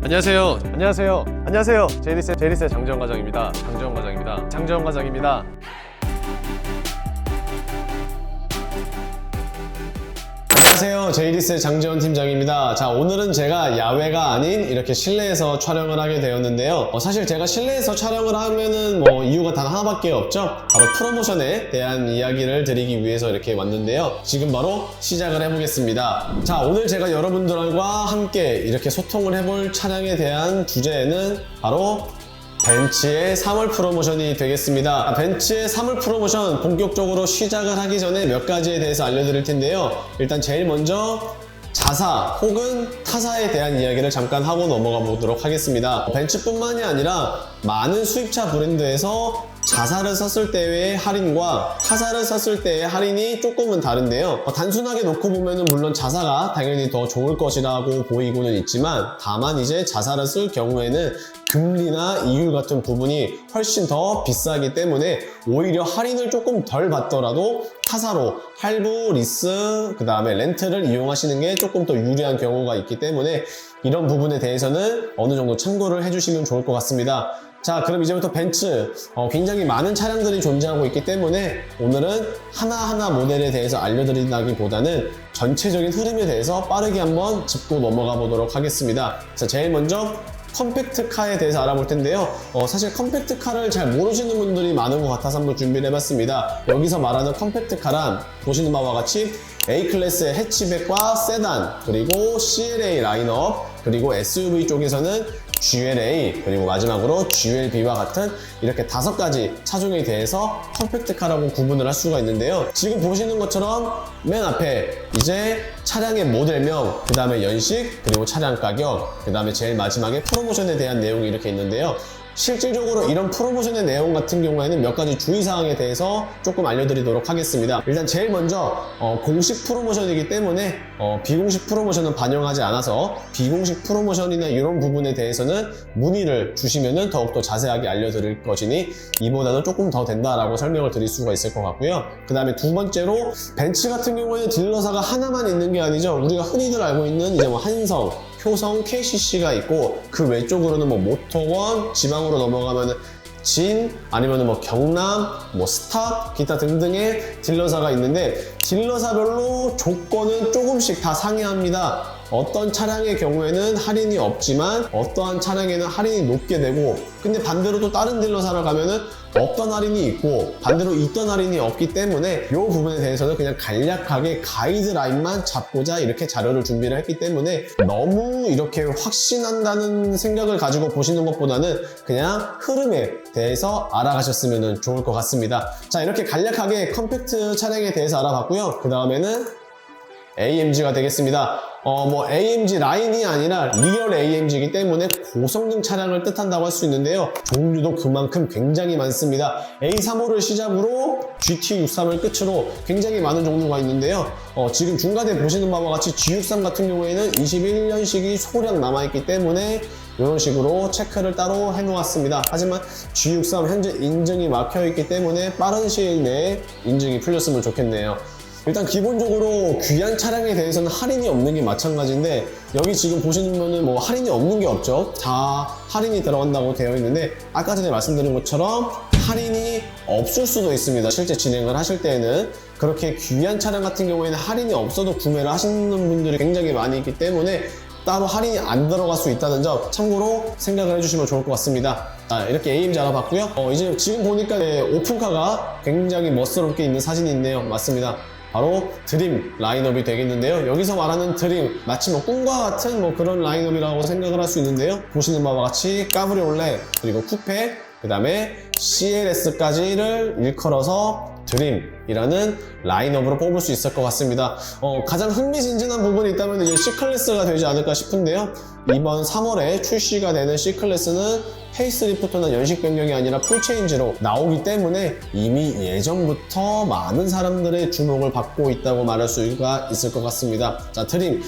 안녕하세요. 안녕하세요. 안녕하세요. 제이리스의 장재원 과장입니다. 장재원 과장입니다. 안녕하세요. 제이리스의 장재원 팀장입니다. 자, 오늘은 제가 야외가 아닌 이렇게 실내에서 촬영을 하게 되었는데요. 사실 제가 실내에서 촬영을 하면은 이유가 단 하나밖에 없죠. 바로 프로모션에 대한 이야기를 드리기 위해서 이렇게 왔는데요. 지금 바로 시작을 해보겠습니다. 자, 오늘 제가 여러분들과 함께 이렇게 소통을 해볼 차량에 대한 주제는 바로 벤츠의 3월 프로모션이 되겠습니다. 벤츠의 3월 프로모션 본격적으로 시작을 하기 전에 몇 가지에 대해서 알려드릴 텐데요. 일단 제일 먼저 자사 혹은 타사에 대한 이야기를 잠깐 하고 넘어가 보도록 하겠습니다. 벤츠뿐만이 아니라 많은 수입차 브랜드에서 자사를 썼을 때의 할인과 타사를 썼을 때의 할인이 조금은 다른데요. 단순하게 놓고 보면은 물론 자사가 당연히 더 좋을 것이라고 보이고는 있지만, 다만 이제 자사를 쓸 경우에는 금리나 이율 같은 부분이 훨씬 더 비싸기 때문에 오히려 할인을 조금 덜 받더라도 타사로 할부, 리스, 그 다음에 렌트를 이용하시는 게 조금 더 유리한 경우가 있기 때문에 이런 부분에 대해서는 어느 정도 참고를 해주시면 좋을 것 같습니다. 자, 그럼 이제부터 벤츠 굉장히 많은 차량들이 존재하고 있기 때문에 오늘은 하나하나 모델에 대해서 알려드린다기보다는 전체적인 흐름에 대해서 빠르게 한번 짚고 넘어가 보도록 하겠습니다. 자, 제일 먼저 컴팩트카에 대해서 알아볼 텐데요. 사실 컴팩트카를 잘 모르시는 분들이 많은 것 같아서 한번 준비를 해봤습니다. 여기서 말하는 컴팩트카란 보시는 바와 같이 A클래스의 해치백과 세단, 그리고 CLA 라인업, 그리고 SUV 쪽에서는 GLA, 그리고 마지막으로 GLB와 같은 이렇게 5가지 차종에 대해서 컴팩트카라고 구분을 할 수가 있는데요. 지금 보시는 것처럼 맨 앞에 이제 차량의 모델명, 그 다음에 연식, 그리고 차량 가격, 그 다음에 제일 마지막에 프로모션에 대한 내용이 이렇게 있는데요. 실질적으로 이런 프로모션의 내용 같은 경우에는 몇 가지 주의사항에 대해서 조금 알려드리도록 하겠습니다. 일단 제일 먼저 공식 프로모션이기 때문에 비공식 프로모션은 반영하지 않아서 비공식 프로모션이나 이런 부분에 대해서는 문의를 주시면 더욱더 자세하게 알려드릴 것이니 이보다는 조금 더 된다라고 설명을 드릴 수가 있을 것 같고요. 그 다음에 두 번째로 벤츠 같은 경우에는 딜러사가 하나만 있는 게 아니죠. 우리가 흔히들 알고 있는 이제 한성, 효성, KCC가 있고 그 외쪽으로는 모터원, 지방으로 넘어가면 진, 아니면 경남, 스탑, 기타 등등의 딜러사가 있는데 딜러사별로 조건은 조금씩 다 상이합니다. 어떤 차량의 경우에는 할인이 없지만 어떠한 차량에는 할인이 높게 되고, 근데 반대로 또 다른 딜러사를 가면은 없던 할인이 있고 반대로 있던 할인이 없기 때문에 이 부분에 대해서는 그냥 간략하게 가이드라인만 잡고자 이렇게 자료를 준비를 했기 때문에 너무 이렇게 확신한다는 생각을 가지고 보시는 것보다는 그냥 흐름에 대해서 알아가셨으면 좋을 것 같습니다. 자, 이렇게 간략하게 컴팩트 차량에 대해서 알아봤고요. 그 다음에는 AMG가 되겠습니다. AMG 라인이 아니라 리얼 AMG이기 때문에 고성능 차량을 뜻한다고 할 수 있는데요. 종류도 그만큼 굉장히 많습니다. A35를 시작으로 GT63을 끝으로 굉장히 많은 종류가 있는데요. 지금 중간에 보시는 바와 같이 G63 같은 경우에는 21년식이 소량 남아있기 때문에 이런 식으로 체크를 따로 해놓았습니다. 하지만 G63 현재 인증이 막혀있기 때문에 빠른 시일 내에 인증이 풀렸으면 좋겠네요. 일단 기본적으로 귀한 차량에 대해서는 할인이 없는 게 마찬가지인데, 여기 지금 보시면은 할인이 없는 게 없죠. 다 할인이 들어간다고 되어 있는데 아까 전에 말씀드린 것처럼 할인이 없을 수도 있습니다. 실제 진행을 하실 때에는 그렇게 귀한 차량 같은 경우에는 할인이 없어도 구매를 하시는 분들이 굉장히 많이 있기 때문에 따로 할인이 안 들어갈 수 있다는 점 참고로 생각을 해주시면 좋을 것 같습니다. 이렇게 AMG 알아봤고요. 이제 지금 보니까 오픈카가 굉장히 멋스럽게 있는 사진이 있네요. 맞습니다. 바로 드림 라인업이 되겠는데요. 여기서 말하는 드림, 마치 꿈과 같은 그런 라인업이라고 생각을 할 수 있는데요. 보시는 바와 같이 까브리올레, 그리고 쿠페, 그 다음에 CLS까지를 일컬어서 드림이라는 라인업으로 뽑을 수 있을 것 같습니다. 가장 흥미진진한 부분이 있다면 이제 C클래스가 되지 않을까 싶은데요. 이번 3월에 출시가 되는 C클래스는 페이스리프트나 연식 변경이 아니라 풀체인지로 나오기 때문에 이미 예전부터 많은 사람들의 주목을 받고 있다고 말할 수가 있을 것 같습니다. 자, 드림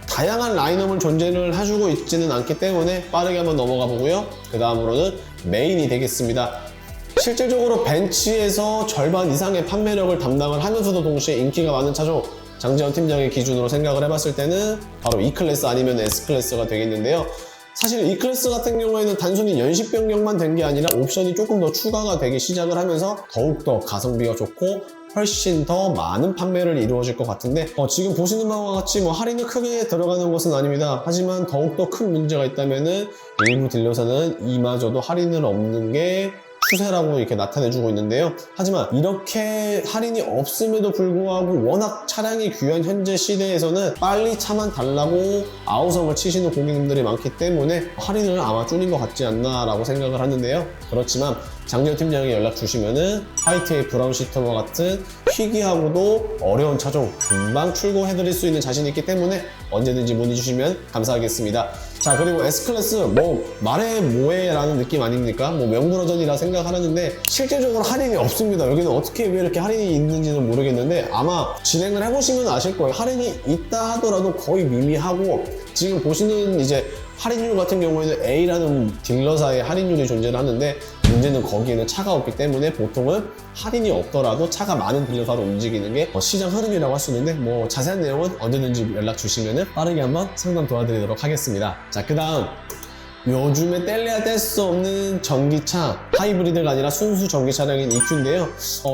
다양한 라인업을 존재를 해주고 있지는 않기 때문에 빠르게 한번 넘어가 보고요. 그 다음으로는 메인이 되겠습니다. 실질적으로 벤츠에서 절반 이상의 판매력을 담당을 하면서도 동시에 인기가 많은 차종, 장재원 팀장의 기준으로 생각을 해봤을 때는 바로 E클래스 아니면 S클래스가 되겠는데요. 사실 E클래스 같은 경우에는 단순히 연식 변경만 된 게 아니라 옵션이 조금 더 추가가 되기 시작을 하면서 더욱더 가성비가 좋고 훨씬 더 많은 판매를 이루어질 것 같은데 지금 보시는 바와 같이 할인이 크게 들어가는 것은 아닙니다. 하지만 더욱더 큰 문제가 있다면은 일부 딜러사는 이마저도 할인을 없는 게 추세라고 이렇게 나타내주고 있는데요. 하지만 이렇게 할인이 없음에도 불구하고 워낙 차량이 귀한 현재 시대에서는 빨리 차만 달라고 아우성을 치시는 고객님들이 많기 때문에 할인을 아마 줄인 것 같지 않나 라고 생각을 하는데요. 그렇지만 장재원 팀장에게 연락 주시면은 화이트의 브라운 시트와 같은 희귀하고도 어려운 차종 금방 출고해드릴 수 있는 자신이 있기 때문에 언제든지 문의 주시면 감사하겠습니다. 자, 그리고 S클래스 말해 뭐해 라는 느낌 아닙니까? 명불허전이라 생각하는데 실제적으로 할인이 없습니다. 여기는 어떻게 왜 이렇게 할인이 있는지는 모르겠는데 아마 진행을 해보시면 아실 거예요. 할인이 있다 하더라도 거의 미미하고 지금 보시는 이제 할인율 같은 경우에는 A라는 딜러사의 할인율이 존재를 하는데 문제는 거기에는 차가 없기 때문에 보통은 할인이 없더라도 차가 많은 딜러사로 움직이는 게 시장 흐름이라고 할 수 있는데 자세한 내용은 언제든지 연락 주시면 빠르게 한번 상담 도와드리도록 하겠습니다. 자, 그 다음 요즘에 뗄래야 뗄 수 없는 전기차, 하이브리드가 아니라 순수 전기 차량인 EQ인데요.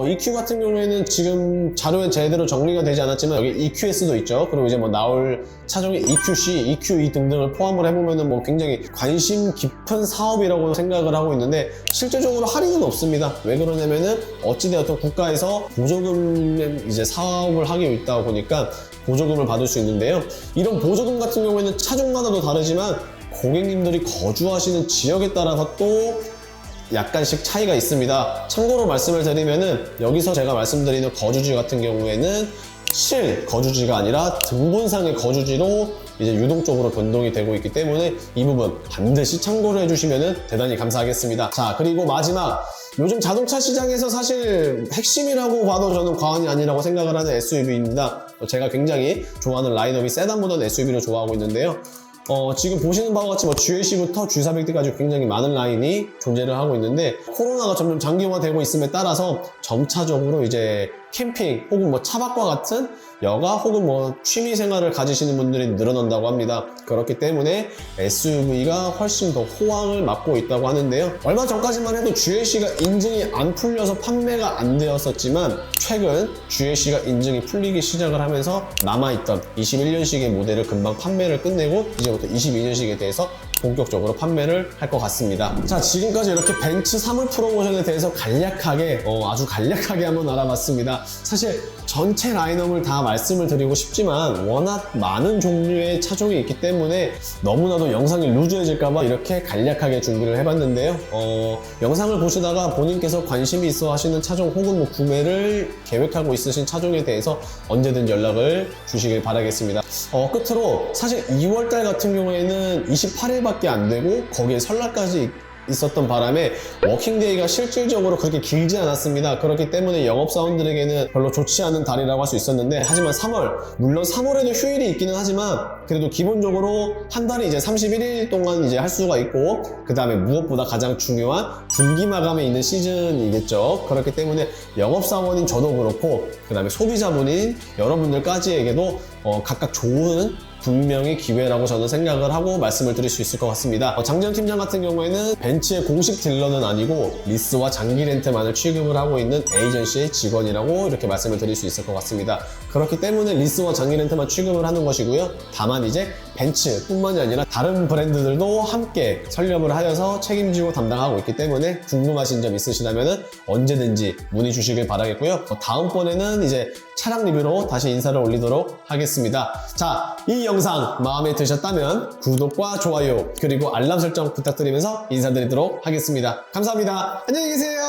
EQ 같은 경우에는 지금 자료에 제대로 정리가 되지 않았지만 여기 EQS도 있죠. 그리고 이제 나올 차종이 EQC, EQE 등등을 포함을 해보면은 굉장히 관심 깊은 사업이라고 생각을 하고 있는데 실질적으로 할인은 없습니다. 왜 그러냐면은 어찌되었든 국가에서 보조금 이제 사업을 하기 있다 보니까 보조금을 받을 수 있는데요. 이런 보조금 같은 경우에는 차종마다도 다르지만 고객님들이 거주하시는 지역에 따라서 또 약간씩 차이가 있습니다. 참고로 말씀을 드리면은 여기서 제가 말씀드리는 거주지 같은 경우에는 실 거주지가 아니라 등본상의 거주지로 이제 유동적으로 변동이 되고 있기 때문에 이 부분 반드시 참고를 해주시면 대단히 감사하겠습니다. 자, 그리고 마지막 요즘 자동차 시장에서 사실 핵심이라고 봐도 저는 과언이 아니라고 생각을 하는 SUV입니다. 제가 굉장히 좋아하는 라인업이 세단보다는 SUV를 좋아하고 있는데요. 지금 보시는 바와 같이 GLC부터 G400D까지 굉장히 많은 라인이 존재를 하고 있는데 코로나가 점점 장기화되고 있음에 따라서 점차적으로 이제 캠핑 혹은 차박과 같은 여가 혹은 취미 생활을 가지시는 분들이 늘어난다고 합니다. 그렇기 때문에 SUV가 훨씬 더 호황을 맞고 있다고 하는데요. 얼마 전까지만 해도 GLC가 인증이 안 풀려서 판매가 안 되었었지만 최근 GLC가 인증이 풀리기 시작을 하면서 남아있던 21년식의 모델을 금방 판매를 끝내고 이제부터 22년식에 대해서 본격적으로 판매를 할 것 같습니다. 자, 지금까지 이렇게 벤츠 사물 프로모션에 대해서 간략하게 아주 간략하게 한번 알아봤습니다. 사실 전체 라인업을 다 말씀을 드리고 싶지만 워낙 많은 종류의 차종이 있기 때문에 너무나도 영상이 루즈해질까봐 이렇게 간략하게 준비를 해봤는데요. 영상을 보시다가 본인께서 관심이 있어 하시는 차종 혹은 구매를 계획하고 있으신 차종에 대해서 언제든 연락을 주시길 바라겠습니다. 끝으로 사실 2월달 같은 경우에는 28일밖에 안 되고 거기에 설날까지 있었던 바람에 워킹데이가 실질적으로 그렇게 길지 않았습니다. 그렇기 때문에 영업사원들에게는 별로 좋지 않은 달이라고 할 수 있었는데 하지만 3월, 물론 3월에도 휴일이 있기는 하지만 그래도 기본적으로 한 달이 이제 31일 동안 이제 할 수가 있고 그 다음에 무엇보다 가장 중요한 분기 마감에 있는 시즌이겠죠. 그렇기 때문에 영업사원인 저도 그렇고 그 다음에 소비자분인 여러분들까지에게도 각각 좋은 분명히 기회라고 저는 생각을 하고 말씀을 드릴 수 있을 것 같습니다. 장재원 팀장 같은 경우에는 벤츠의 공식 딜러는 아니고 리스와 장기 렌트만을 취급을 하고 있는 에이전시의 직원이라고 이렇게 말씀을 드릴 수 있을 것 같습니다. 그렇기 때문에 리스와 장기 렌트만 취급을 하는 것이고요. 다만 이제 벤츠뿐만이 아니라 다른 브랜드들도 함께 설립을 하여서 책임지고 담당하고 있기 때문에 궁금하신 점 있으시다면 언제든지 문의 주시길 바라겠고요. 다음번에는 이제 차량 리뷰로 다시 인사를 올리도록 하겠습니다. 자, 이 영상 마음에 드셨다면 구독과 좋아요 그리고 알람 설정 부탁드리면서 인사드리도록 하겠습니다. 감사합니다. 안녕히 계세요.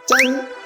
짠!